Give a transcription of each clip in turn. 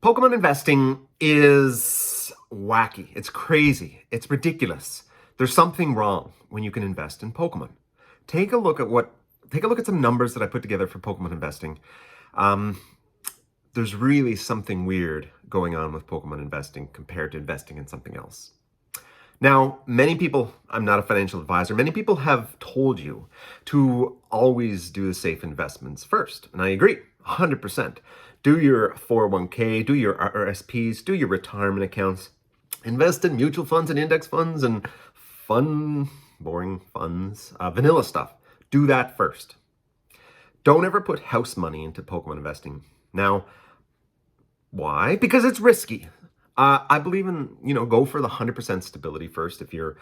Pokemon investing is wacky. It's crazy. It's ridiculous. There's something wrong when you can invest in Pokemon. Take a look at some numbers that I put together for Pokemon investing. There's really something weird going on with Pokemon investing compared to investing in something else. Now, many people, I'm not a financial advisor, many people have told you to always do the safe investments first. And I agree, 100%. Do your 401k, do your RSPs, do your retirement accounts, invest in mutual funds and index funds and fun, boring funds, vanilla stuff. Do that first. Don't ever put house money into Pokemon investing. Now, why? Because it's risky. I believe in, go for the 100% stability first. If you're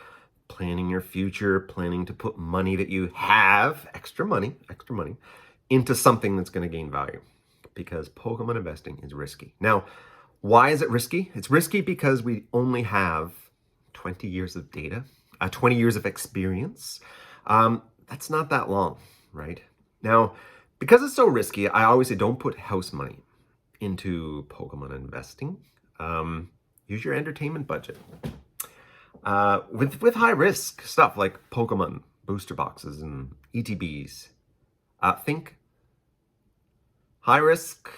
planning your future, planning to put money that you have, extra money, into something that's going to gain value. Because Pokemon investing is risky. Now, why is it risky? It's risky because we only have 20 years of data, 20 years of experience. That's not that long, right? Now, because it's so risky, I always say don't put house money into Pokemon investing. Use your entertainment budget. With high risk stuff like Pokemon booster boxes and ETBs, think high risk,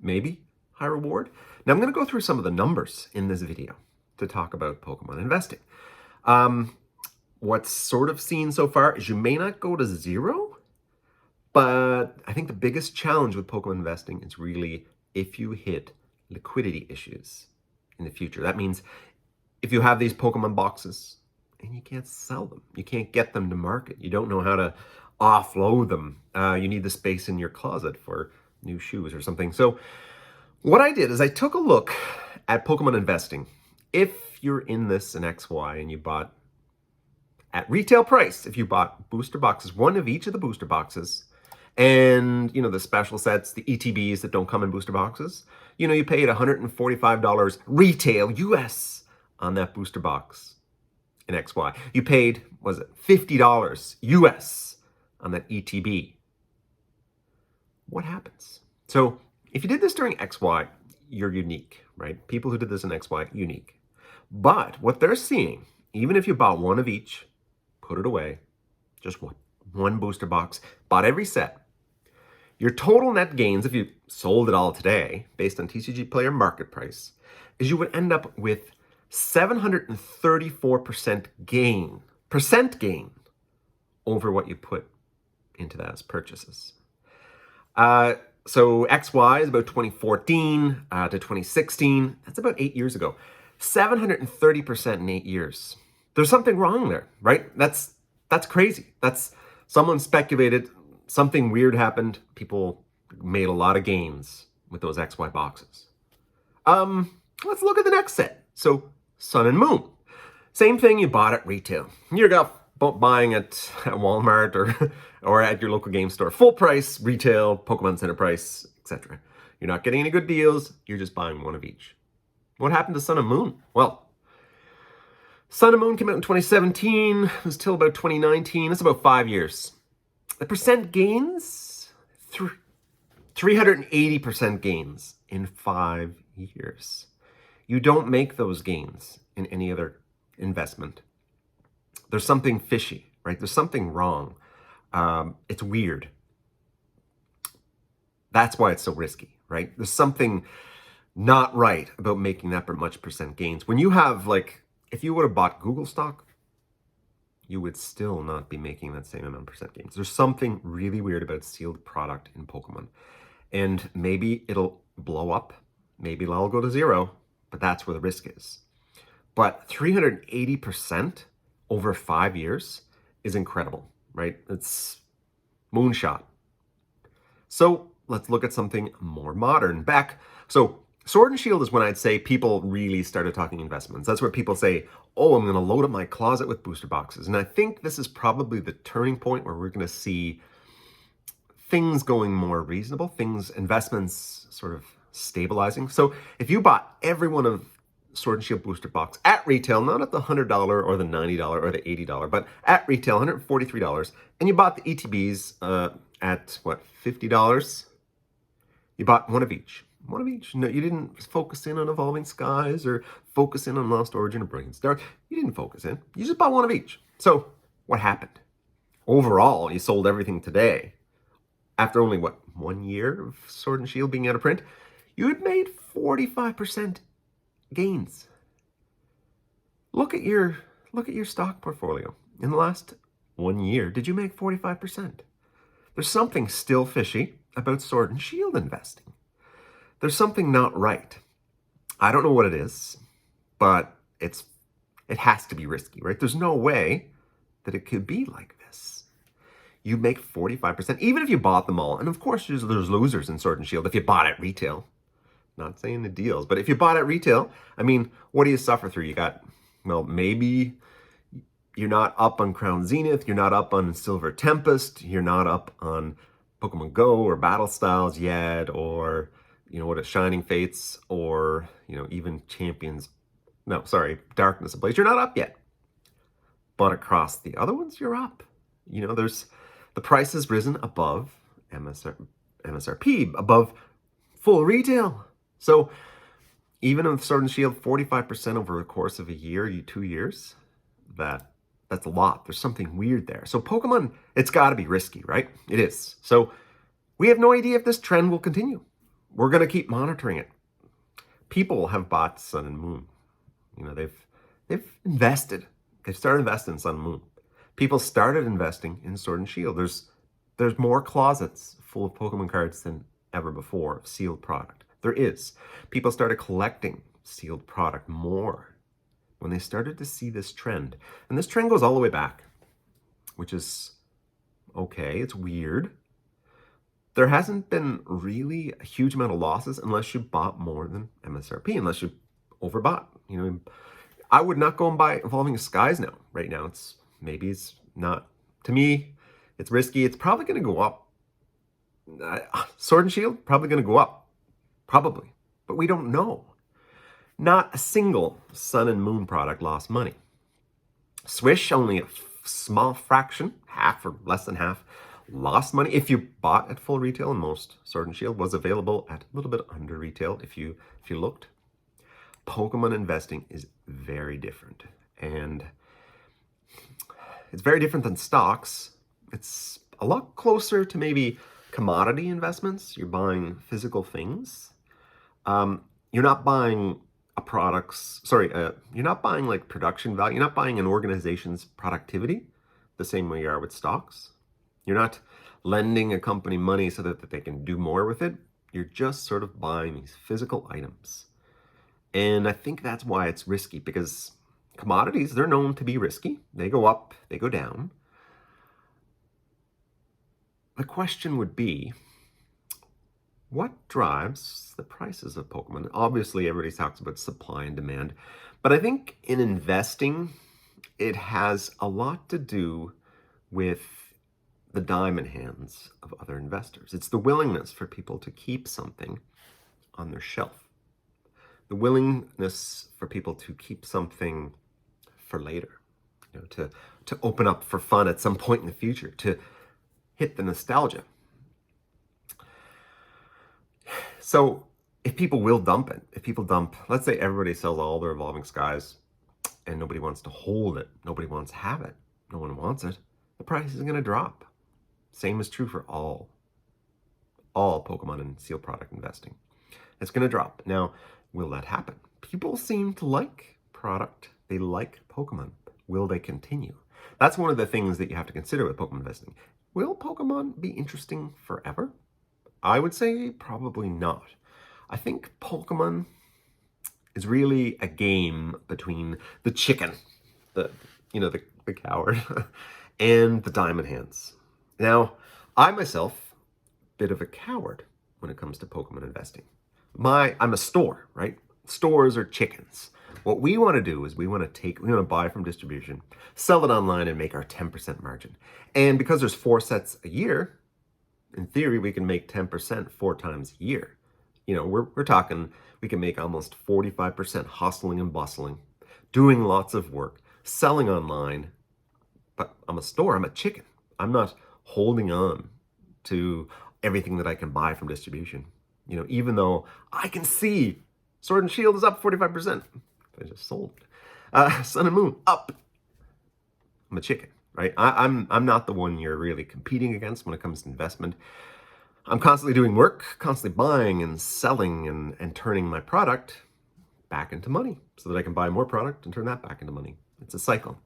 maybe high reward. Now I'm going to go through some of the numbers in this video to talk about Pokemon investing. What's sort of seen so far is you may not go to zero, but I think the biggest challenge with Pokemon investing is really if you hit liquidity issues in the future. That means if you have these Pokemon boxes and you can't sell them, you can't get them to market, you don't know how to offload them, you need the space in your closet for new shoes or something. So what I did is I took a look at Pokemon investing. If you're in this in XY and you bought at retail price, if you bought booster boxes, one of each of the booster boxes, and, the special sets, the ETBs that don't come in booster boxes, you paid $145 retail US on that booster box in XY. You paid, $50 US on that ETB. What happens? So if you did this during XY, you're unique, right? People who did this in XY, unique. But what they're seeing, even if you bought one of each, put it away, just one booster box, bought every set, your total net gains, if you sold it all today, based on TCG Player market price, is you would end up with 734% gain, over what you put into that as purchases. So XY is about 2014 to 2016. That's about 8 years ago. 730% in 8 years. There's something wrong there, right? That's crazy. Someone speculated, something weird happened. People made a lot of gains with those XY boxes. Let's look at the next set. So Sun and Moon. Same thing, you bought at retail. You're buying at Walmart or at your local game store. Full price, retail, Pokemon Center price, etc. You're not getting any good deals. You're just buying one of each. What happened to Sun and Moon? Well, Sun and Moon came out in 2017. It was till about 2019. That's about 5 years. The percent gains, 380% gains in 5 years. You don't make those gains in any other investment. There's something fishy, right? There's something wrong. It's weird. That's why it's so risky, right? There's something not right about making that much percent gains. When you have, if you would have bought Google stock, you would still not be making that same amount of percent gains. There's something really weird about sealed product in Pokemon. And maybe it'll blow up. Maybe it'll all go to zero, but that's where the risk is. But 380% over 5 years is incredible, right? It's moonshot. So let's look at something more modern. So Sword and Shield is when I'd say people really started talking investments. That's where people say, oh, I'm going to load up my closet with booster boxes. And I think this is probably the turning point where we're going to see things going more reasonable, investments sort of stabilizing. So if you bought every one of Sword and Shield booster box at retail, not at the $100 or the $90 or the $80, but at retail, $143, and you bought the ETBs at $50, you bought one of each. One of each. No, you didn't focus in on Evolving Skies or focus in on Lost Origin or Brilliant Star. You didn't focus in. You just bought one of each. So what happened? Overall, you sold everything today. After only, what, 1 year of Sword and Shield being out of print, you had made 45% gains. Look at your stock portfolio. In the last 1 year, did you make 45%? There's something still fishy about Sword and Shield investing. There's something not right. I don't know what it is, but it has to be risky, right? There's no way that it could be like this. You make 45%, even if you bought them all. And of course, there's losers in Sword and Shield if you bought at retail. Not saying the deals, but if you bought at retail, I mean, what do you suffer through? You got, well, maybe you're not up on Crown Zenith, you're not up on Silver Tempest, you're not up on Pokemon Go or Battle Styles yet, or, what is Shining Fates, or, even Darkness Ablaze. You're not up yet. But across the other ones, you're up. The price has risen above MSRP, above full retail. So even with Sword and Shield, 45% over the course of a year, 2 years, that's a lot. There's something weird there. So Pokemon, it's got to be risky, right? It is. So we have no idea if this trend will continue. We're going to keep monitoring it. People have bought Sun and Moon. They've invested. They've started investing in Sun and Moon. People started investing in Sword and Shield. There's more closets full of Pokemon cards than ever before of sealed product. There is. People started collecting sealed product more when they started to see this trend. And this trend goes all the way back, which is okay. It's weird. There hasn't been really a huge amount of losses unless you bought more than MSRP, unless you overbought. I would not go and buy Evolving Skies now. Right now, it's not. To me, it's risky. It's probably going to go up. Sword and Shield, probably going to go up. Probably. But we don't know. Not a single Sun and Moon product lost money. Swish, only a small fraction, half or less than half, lost money. If you bought at full retail, and most Sword and Shield was available at a little bit under retail if you looked. Pokemon investing is very different. And it's very different than stocks. It's a lot closer to maybe commodity investments. You're buying physical things. You're not buying you're not buying like production value. You're not buying an organization's productivity the same way you are with stocks. You're not lending a company money so that they can do more with it. You're just sort of buying these physical items. And I think that's why it's risky, because commodities, they're known to be risky. They go up, they go down. The question would be, what drives the prices of Pokemon? Obviously, everybody talks about supply and demand, but I think in investing, it has a lot to do with the diamond hands of other investors. It's the willingness for people to keep something on their shelf. The willingness for people to keep something for later, to open up for fun at some point in the future, to hit the nostalgia. So if people will dump it, let's say everybody sells all their Evolving Skies and nobody wants to hold it, nobody wants to have it, no one wants it, the price is going to drop. Same is true for all Pokemon and sealed product investing. It's going to drop. Now, will that happen? People seem to like product. They like Pokemon. Will they continue? That's one of the things that you have to consider with Pokemon investing. Will Pokemon be interesting forever? I would say probably not. I think Pokemon is really a game between the chicken, the coward, and the diamond hands. Now, I myself, bit of a coward when it comes to Pokemon investing. I'm a store, right? Stores are chickens. What we want to do is we want to buy from distribution, sell it online, and make our 10% margin. And because there's 4 sets a year, in theory, we can make 10% 4 times a year. We're talking, we can make almost 45% hustling and bustling, doing lots of work, selling online. But I'm a store, I'm a chicken. I'm not holding on to everything that I can buy from distribution. Even though I can see Sword and Shield is up 45%. I just sold. Sun and Moon up. I'm a chicken, right? I'm not the one you're really competing against when it comes to investment. I'm constantly doing work, constantly buying and selling and turning my product back into money so that I can buy more product and turn that back into money. It's a cycle.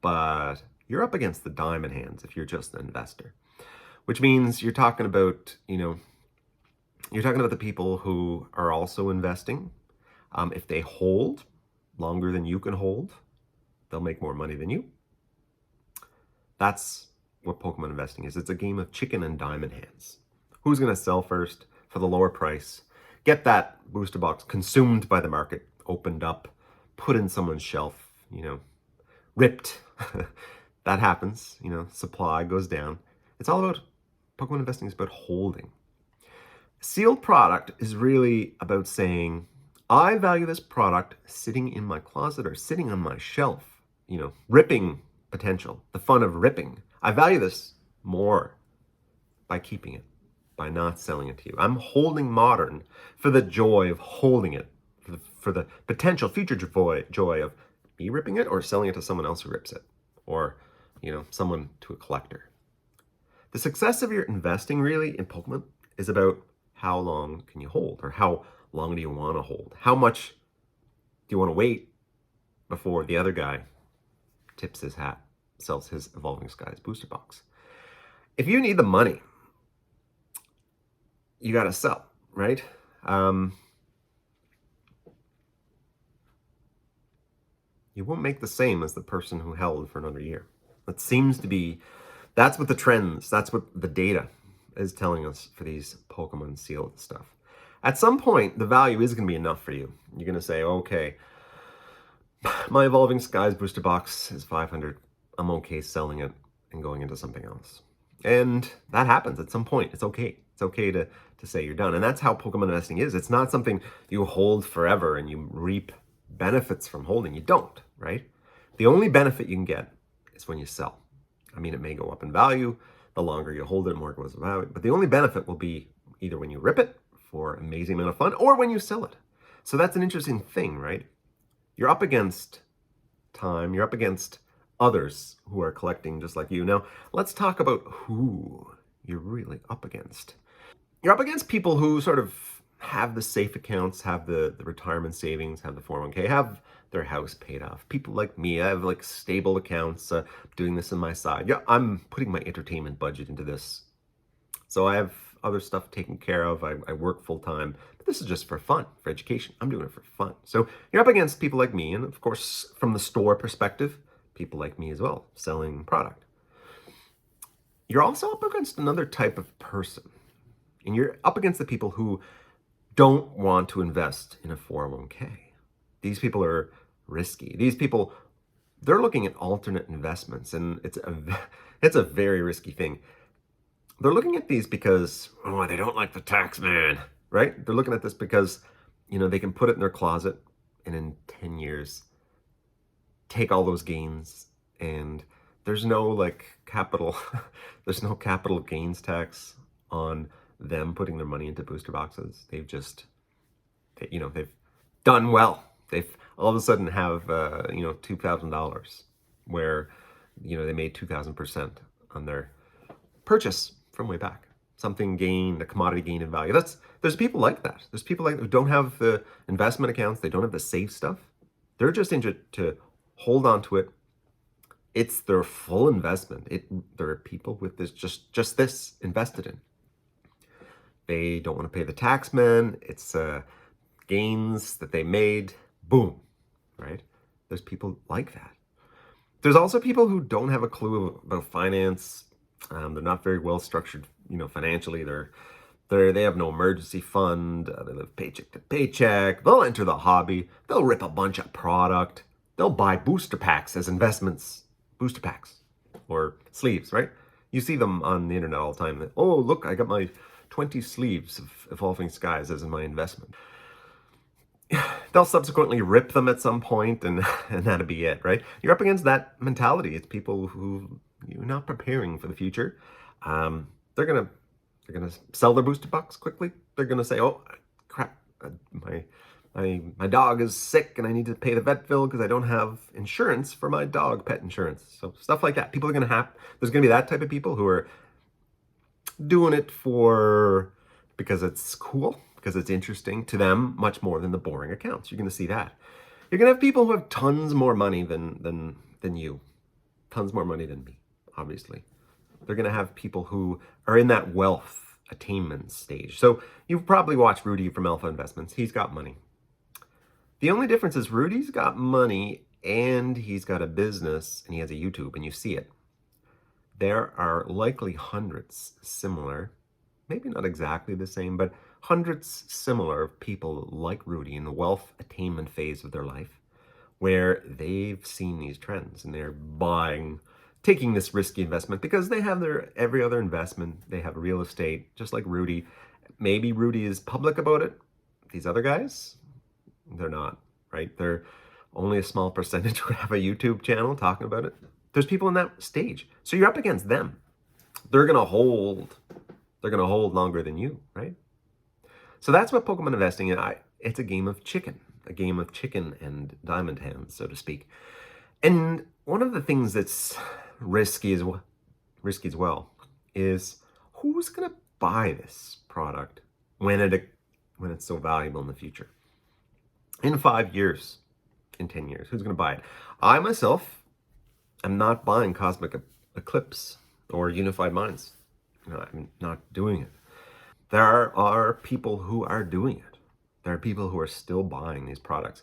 But you're up against the diamond hands if you're just an investor, which means you're talking about, the people who are also investing. If they hold longer than you can hold, they'll make more money than you. That's what Pokemon investing is. It's a game of chicken and diamond hands. Who's going to sell first for the lower price? Get that booster box consumed by the market, opened up, put in someone's shelf, ripped. That happens, supply goes down. It's all about, Pokemon investing is about holding. Sealed product is really about saying, I value this product sitting in my closet or sitting on my shelf, ripping potential, the fun of ripping. I value this more by keeping it, by not selling it to you. I'm holding Modern for the joy of holding it, for the potential future joy of me ripping it or selling it to someone else who rips it, or, someone to a collector. The success of your investing really in Pokemon is about how long can you hold, or how long do you want to hold? How much do you want to wait before the other guy tips his hat, sells his Evolving Skies booster box? If you need the money, you got to sell, right? You won't make the same as the person who held for another year. That seems to be, that's what the trends, that's what the data is telling us for these Pokemon sealed stuff. At some point, the value is going to be enough for you. You're going to say, okay, my Evolving Skies booster box is 500. I'm okay selling it and going into something else. And that happens at some point. It's okay. It's okay to say you're done. And that's how Pokemon investing is. It's not something you hold forever and you reap benefits from holding. You don't, right? The only benefit you can get is when you sell. I mean, it may go up in value. The longer you hold it, the more it goes in value. But the only benefit will be either when you rip it for an amazing amount of fun or when you sell it. So that's an interesting thing, right? You're up against time. You're up against others who are collecting just like you. Now, let's talk about who you're really up against. You're up against people who sort of have the safe accounts, have the retirement savings, have the 401k, have their house paid off. People like me, I have like stable accounts, doing this on my side. Yeah, I'm putting my entertainment budget into this. So I have other stuff taken care of. I work full time, but this is just for fun, for education. I'm doing it for fun. So you're up against people like me. And of course, from the store perspective, people like me as well, selling product. You're also up against another type of person. And you're up against the people who don't want to invest in a 401k. These people are risky. These people, they're looking at alternate investments, and it's a very risky thing. They're looking at these because, they don't like the tax man, right? They're looking at this because, they can put it in their closet and in 10 years, take all those gains, and there's no capital, there's no capital gains tax on them putting their money into booster boxes. They've done well. They've all of a sudden have, $2,000 where, they made 2,000% on their purchase from way back. Something gained, a commodity gain in value. There's people like that. There's people like who don't have the investment accounts. They don't have the safe stuff. They're just interested to hold on to it. It's their full investment. There are people with this, just this invested in. They don't want to pay the tax man. It's gains that they made. Boom, right? There's people like that. There's also people who don't have a clue about finance. They're not very well structured, financially. They have no emergency fund. They live paycheck to paycheck. They'll enter the hobby. They'll rip a bunch of product. They'll buy booster packs as investments. Booster packs or sleeves, right? You see them on the internet all the time. Oh, look, I got my 20 sleeves of Evolving Skies as my investment. They'll subsequently rip them at some point, and that'll be it, right? You're up against that mentality. It's people who you're not preparing for the future. They're going to They're going to sell their booster box quickly. They're going to say, oh, crap, my dog is sick and I need to pay the vet bill because I don't have insurance for my dog, pet insurance. So stuff like that. People are going to have, there's going to be that type of people who are doing it because it's cool, because it's interesting to them much more than the boring accounts. You're going to see that. You're going to have people who have tons more money than you, tons more money than me, obviously. They're going to have people who are in that wealth attainment stage. So you've probably watched Rudy from Alpha Investments. He's got money. The only difference is Rudy's got money and he's got a business and he has a YouTube and you see it. There are likely hundreds similar, maybe not exactly the same, but hundreds similar of people like Rudy in the wealth attainment phase of their life where they've seen these trends and they're taking this risky investment because they have their every other investment. They have real estate, just like Rudy. Maybe Rudy is public about it. These other guys, they're not, right? They're only a small percentage who have a YouTube channel talking about it. There's people in that stage. So you're up against them. They're going to hold longer than you, right? So that's what Pokemon investing is. It's a game of chicken and diamond hands, so to speak. And one of the things that's risky as well is who's going to buy this product when it's so valuable in the future? In 5 years, in 10 years, who's going to buy it? I myself am not buying Cosmic Eclipse or Unified Minds. No, I'm not doing it. There are people who are doing it. There are people who are still buying these products.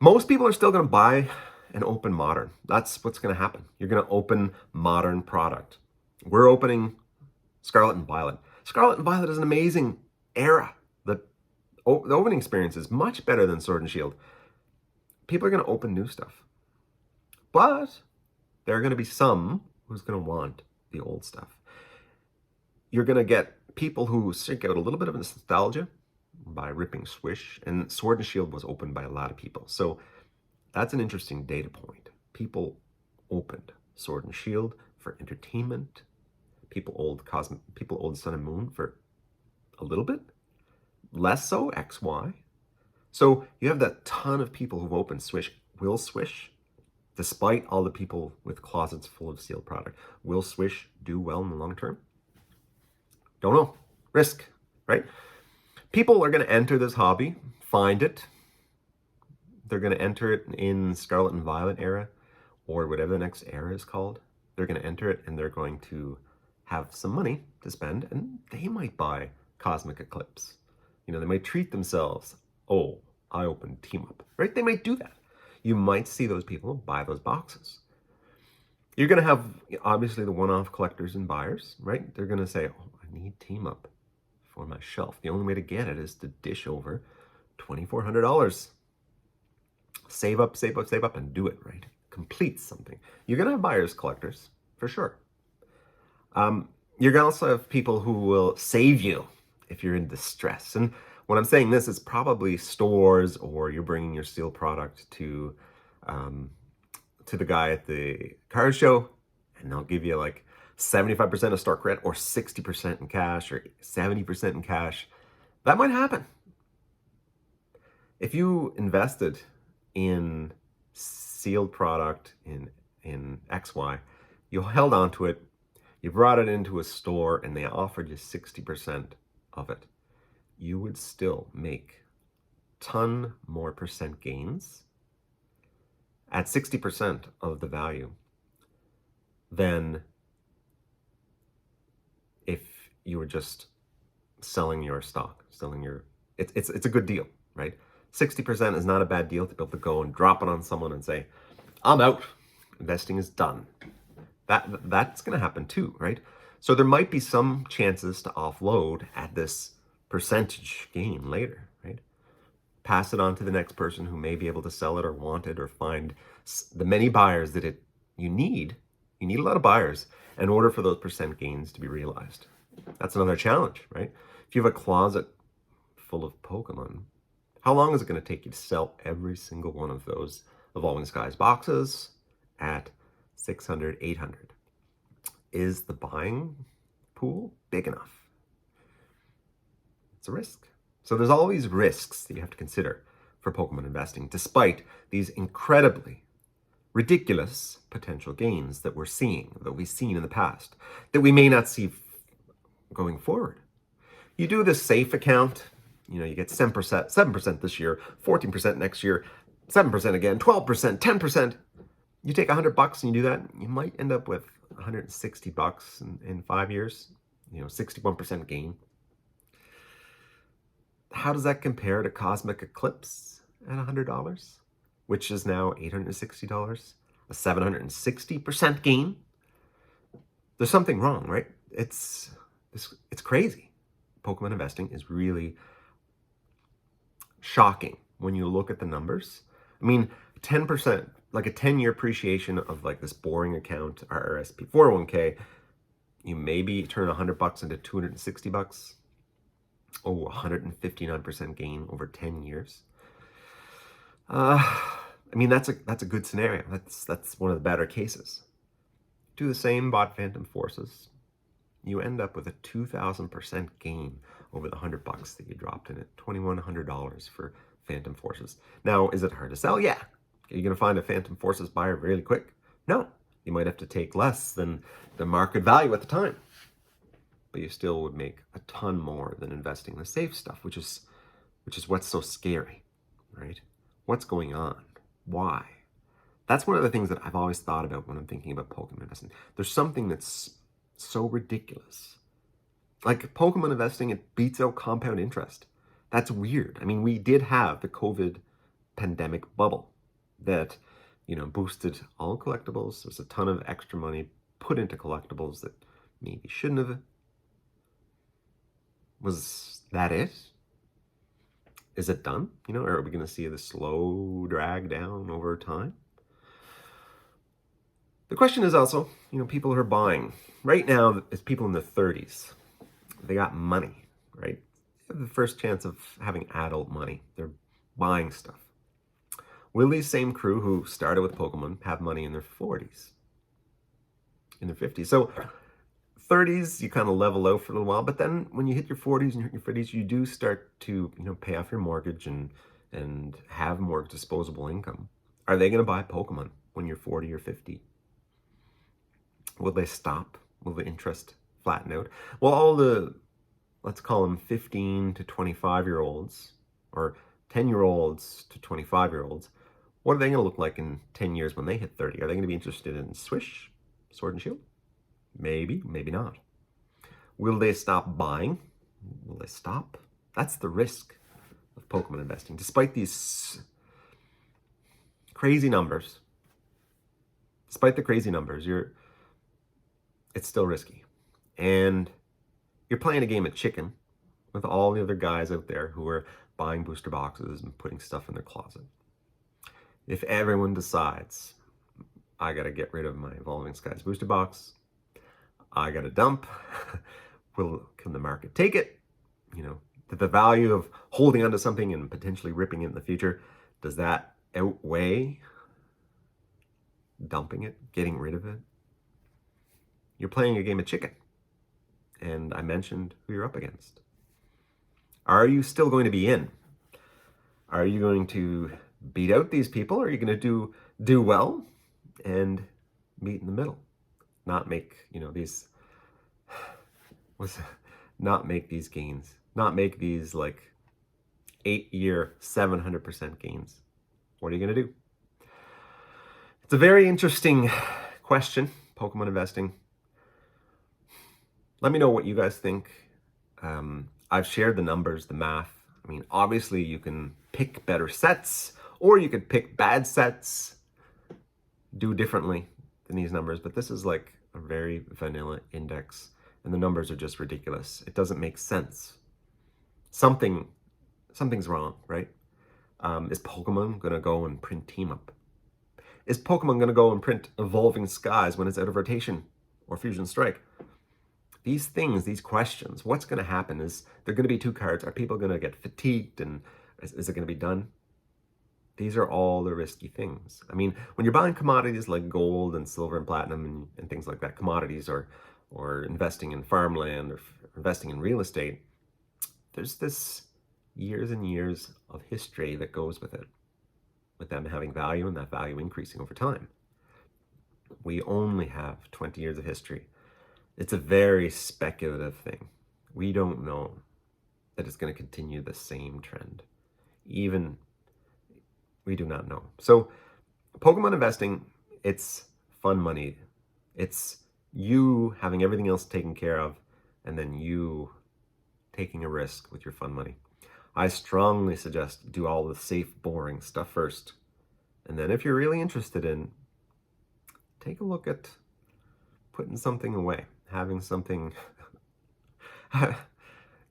Most people are still going to buy an open modern. That's what's going to happen. You're going to open modern product. We're opening Scarlet and Violet. Scarlet and Violet is an amazing era. The opening experience is much better than Sword and Shield. People are going to open new stuff. But there are going to be some who's going to want the old stuff. You're going to get people who seek out a little bit of nostalgia by ripping Swish, and Sword and Shield was opened by a lot of people. So that's an interesting data point. People opened Sword and Shield for entertainment. People old Sun and Moon for a little bit. Less so XY. So you have that ton of people who've opened Swish. Will Swish, despite all the people with closets full of sealed product, will Swish do well in the long term? Don't know. Risk, right? People are going to enter this hobby, find it. They're going to enter it in Scarlet and Violet era, or whatever the next era is called. They're going to enter it and they're going to have some money to spend, and they might buy Cosmic Eclipse. They might treat themselves. Oh, I opened Team Up, right? They might do that. You might see those people buy those boxes. You're going to have, obviously, the one-off collectors and buyers, right? They're going to say, oh, I need Team Up for my shelf. The only way to get it is to dish over $2,400. Save up, and do it, right? Complete something. You're going to have buyers, collectors, for sure. You're going to also have people who will save you if you're in distress. And when I'm saying this, it's probably stores, or you're bringing your steel product to the guy at the card show, and they'll give you like 75% of store credit, or 60% in cash, or 70% in cash. That might happen. If you invested in sealed product in XY, you held on to it, you brought it into a store, and they offered you 60% of it, you would still make ton more percent gains at 60% of the value than if you were just selling your stock, it's a good deal, right? 60% is not a bad deal to be able to go and drop it on someone and say, I'm out, investing is done. That's going to happen too, right? So there might be some chances to offload at this percentage gain later, right? Pass it on to the next person who may be able to sell it or want it, or find the many buyers that you need. You need a lot of buyers in order for those percent gains to be realized. That's another challenge, right? If you have a closet full of Pokemon, how long is it going to take you to sell every single one of those Evolving Skies boxes at 600, 800? Is the buying pool big enough? It's a risk. So there's all these risks that you have to consider for Pokemon investing, despite these incredibly ridiculous potential gains that we've seen in the past, that we may not see going forward. You do the safe account, you get 7% this year, 14% next year, 7% again, 12%, 10%. You take $100 and you do that, you might end up with $160 in 5 years, 61% gain. How does that compare to Cosmic Eclipse at $100, which is now $860, a 760% gain? There's something wrong, right? It's crazy. Pokemon investing is really shocking when you look at the numbers. I mean, 10%, like a 10-year appreciation of like this boring account, RRSP 401k, you maybe turn $100 into $260. Oh, 159% gain over 10 years. I mean, that's a good scenario. That's one of the better cases. Do the same, bought Phantom Forces. You end up with a 2,000% gain over the $100 that you dropped in it. $2,100 for Phantom Forces. Now, is it hard to sell? Yeah. Are you going to find a Phantom Forces buyer really quick? No. You might have to take less than the market value at the time. But you still would make a ton more than investing in the safe stuff, which is what's so scary, right? What's going on? Why? That's one of the things that I've always thought about when I'm thinking about Pokemon investing. There's something that's so ridiculous. Like Pokemon investing, it beats out compound interest. That's weird. I mean, we did have the COVID pandemic bubble that, boosted all collectibles. There's a ton of extra money put into collectibles that maybe shouldn't have. Was that it? Is it done? Or are we going to see the slow drag down over time? The question is also, people who are buying. Right now, it's people in their 30s. They got money, right? They have the first chance of having adult money. They're buying stuff. Will these same crew who started with Pokemon have money in their 40s? In their 50s? So 30s, you kind of level out for a little while, but then when you hit your 40s and your 50s, you do start to, pay off your mortgage and have more disposable income. Are they going to buy Pokemon when you're 40 or 50? Will they stop? Will the interest flatten out? Well, all the, let's call them 15 to 25-year-olds or 10-year-olds to 25-year-olds, what are they going to look like in 10 years when they hit 30? Are they going to be interested in Swish, Sword and Shield? Maybe, maybe not. Will they stop buying? Will they stop? That's the risk of Pokemon investing. Despite these crazy numbers, it's still risky. And you're playing a game of chicken with all the other guys out there who are buying booster boxes and putting stuff in their closet. If everyone decides, I got to get rid of my Evolving Skies booster box, I got to dump, can the market take it? The value of holding onto something and potentially ripping it in the future, does that outweigh dumping it, getting rid of it? You're playing a game of chicken. And I mentioned who you're up against. Are you still going to be in? Are you going to beat out these people? Or are you going to do well and meet in the middle? Not make, not make these gains. Not make these like 8-year 700% gains. What are you going to do? It's a very interesting question, Pokemon investing. Let me know what you guys think. I've shared the numbers, the math. I mean, obviously you can pick better sets or you could pick bad sets, do differently than these numbers, but this is like a very vanilla index and the numbers are just ridiculous. It doesn't make sense. Something's wrong, right? Is Pokemon gonna go and print Team Up? Is Pokemon gonna go and print Evolving Skies when it's out of rotation or Fusion Strike? These things, these questions, what's going to happen? Is there going to be 2 cards? Are people going to get fatigued? And is it going to be done? These are all the risky things. I mean, when you're buying commodities like gold and silver and platinum and things like that, commodities or investing in farmland or investing in real estate, there's this years and years of history that goes with it, with them having value and that value increasing over time. We only have 20 years of history. It's a very speculative thing. We don't know that it's going to continue the same trend. Even we do not know. So Pokemon investing, it's fun money. It's you having everything else taken care of and then you taking a risk with your fun money. I strongly suggest do all the safe, boring stuff first. And then if you're really interested in, take a look at putting something away, having something,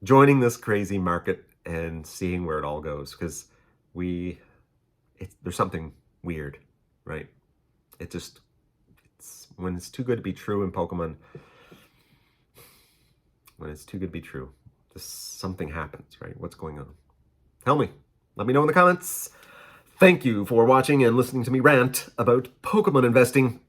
joining this crazy market and seeing where it all goes. Because there's something weird, right? It's when it's too good to be true in Pokemon, when it's too good to be true, just something happens, right? What's going on? Tell me. Let me know in the comments. Thank you for watching and listening to me rant about Pokemon investing.